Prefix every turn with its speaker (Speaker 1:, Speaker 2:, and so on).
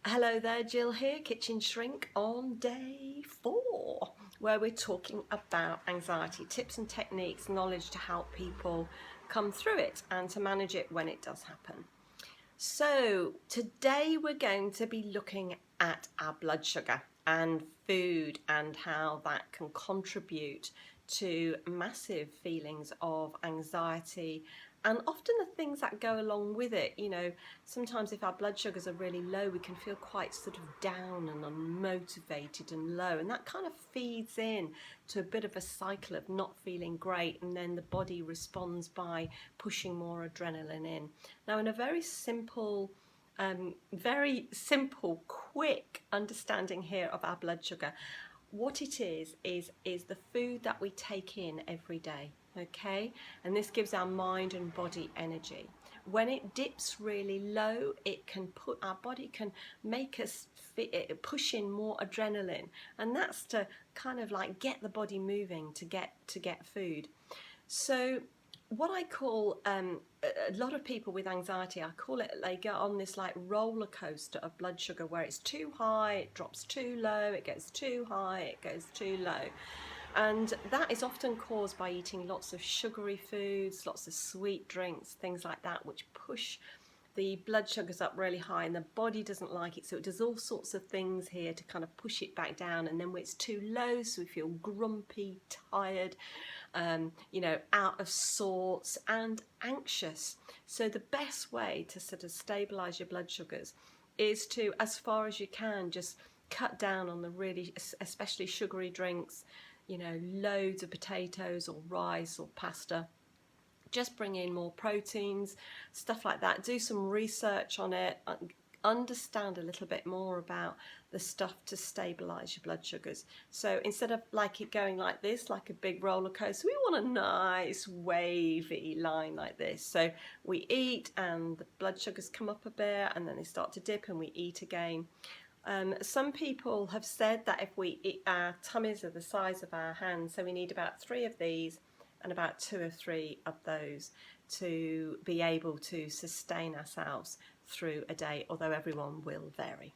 Speaker 1: Hello there, Jill here, Kitchen Shrink on day 4, where we're talking about anxiety, tips and techniques, knowledge to help people come through it and to manage it when it does happen. So today we're going to be looking at our blood sugar and food and how that can contribute to massive feelings of anxiety and often the things that go along with it. You know, sometimes if our blood sugars are really low, we can feel quite sort of down and unmotivated and low, and that kind of feeds in to a bit of a cycle of not feeling great, and then the body responds by pushing more adrenaline in. Now, in a very simple, quick understanding here of our blood sugar, what it is the food that we take in every day, okay? And this gives our mind and body energy. When it dips really low, our body can make us push in more adrenaline, and that's to kind of like get the body moving to get food. So what I call a lot of people with anxiety, I call it, they go on this like roller coaster of blood sugar where it's too high, it drops too low, it gets too high, it goes too low. And that is often caused by eating lots of sugary foods, lots of sweet drinks, things like that, which push the blood sugars up really high, and the body doesn't like it, so it does all sorts of things here to kind of push it back down. And then when it's too low, so we feel grumpy, tired, out of sorts and anxious. So the best way to sort of stabilize your blood sugars is to, as far as you can, just cut down on the really, especially sugary drinks, loads of potatoes or rice or pasta. Just bring in more proteins, stuff like that. Do some research on it, understand a little bit more about the stuff to stabilize your blood sugars. So instead of like it going like this, like a big roller coaster, we want a nice wavy line like this. So we eat and the blood sugars come up a bit, and then they start to dip, and we eat again. Some people have said that if we eat, our tummies are the size of our hands, so we need about 3 of these and about 2 or 3 of those to be able to sustain ourselves through a day, although everyone will vary.